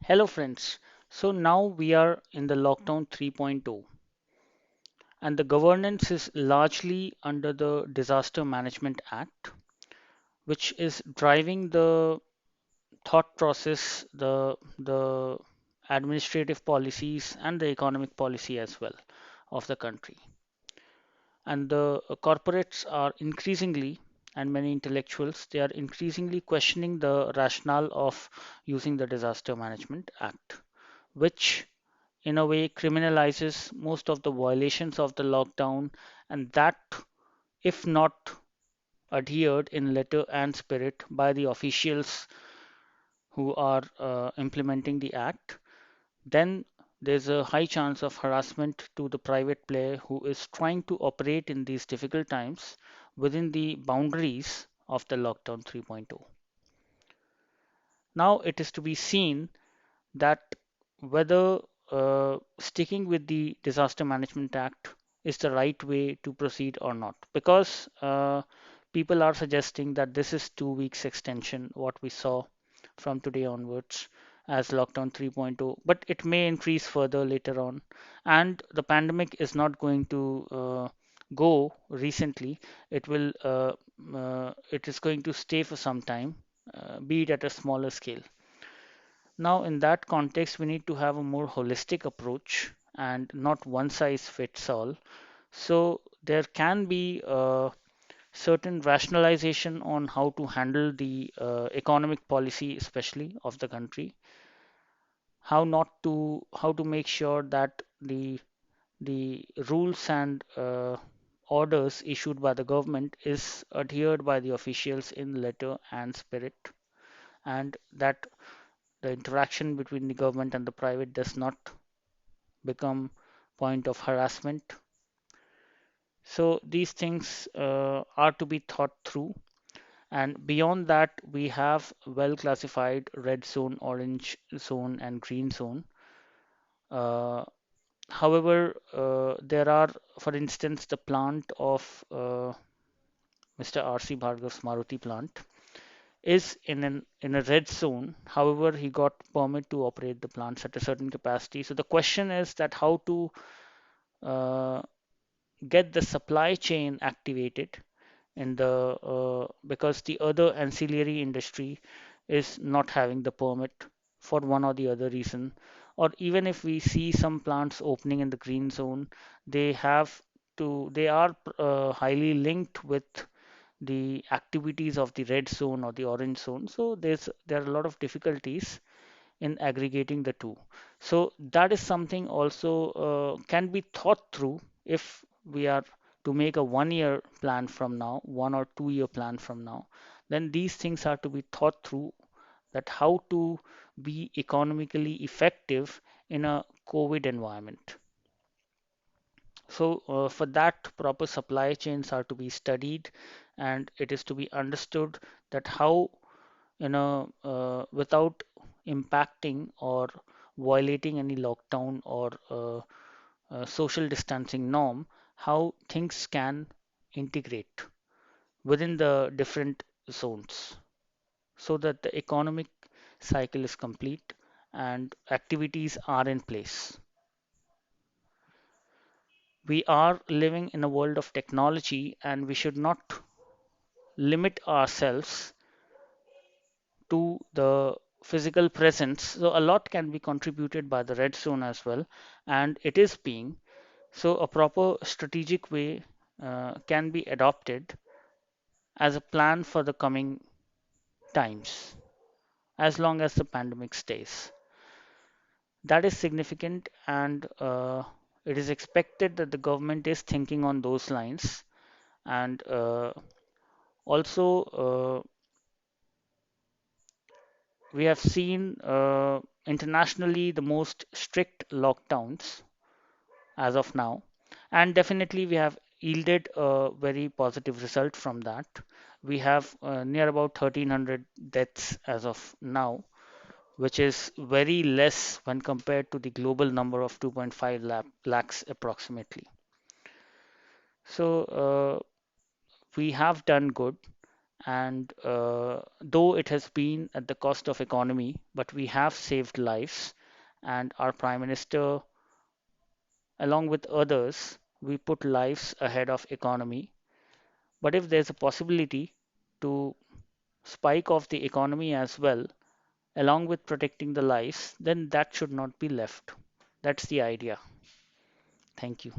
Hello friends. So now we are in the lockdown 3.0 and the governance is largely under the Disaster Management Act, which is driving the thought process, the administrative policies and the economic policy as well of the country. And the corporates are increasingly and many intellectuals they are increasingly questioning the rationale of using the Disaster Management Act, which in a way criminalizes most of the violations of the lockdown, and that, if not adhered in letter and spirit by the officials who are implementing the act, then there's a high chance of harassment to the private player who is trying to operate in these difficult times within the boundaries of the lockdown 3.0. Now it is to be seen that whether sticking with the Disaster Management Act is the right way to proceed or not. Because people are suggesting that this is 2 weeks extension, what we saw from today onwards as lockdown 3.0, but it may increase further later on. And the pandemic is not going to go recently. It is going to stay for some time, be it at a smaller scale. Now, in that context, we need to have a more holistic approach and not one size fits all. So, there can be certain rationalization on how to handle the economic policy, especially of the country, how to make sure that the rules and orders issued by the government is adhered by the officials in letter and spirit, and that the interaction between the government and the private does not become point of harassment. So these things are to be thought through. And beyond that, we have well classified red zone, orange zone, and green zone. Uh, However, there are, for instance, the plant of Mr. R.C. Bhargav's Maruti plant is in a red zone. However, he got permit to operate the plants at a certain capacity. So the question is that how to uh, get the supply chain activated in the because the other ancillary industry is not having the permit for one or the other reason. Or even if we see some plants opening in the green zone, they are highly linked with the activities of the red zone or the orange zone. So there are a lot of difficulties in aggregating the two. So that is something also can be thought through if we are to make a 1 year plan from now, 1 or 2 year plan from now, then these things are to be thought through, that how to be economically effective in a COVID environment. So for that, proper supply chains are to be studied, and it is to be understood that how, without impacting or violating any lockdown or social distancing norm, how things can integrate within the different zones so that the economic cycle is complete and activities are in place. We are living in a world of technology, and we should not limit ourselves to the physical presence. So a lot can be contributed by the red zone as well, and it is being. So a proper strategic way can be adopted as a plan for the coming times, as long as the pandemic stays. That is significant, and it is expected that the government is thinking on those lines. And also, we have seen internationally the most strict lockdowns as of now. And definitely, we have yielded a very positive result from that. We have near about 1,300 deaths as of now, which is very less when compared to the global number of 2.5 lakhs approximately. So we have done good, And though it has been at the cost of economy, but we have saved lives. And our Prime Minister, along with others, we put lives ahead of economy. But if there's a possibility to spike off the economy as well, along with protecting the lives, then that should not be left. That's the idea. Thank you.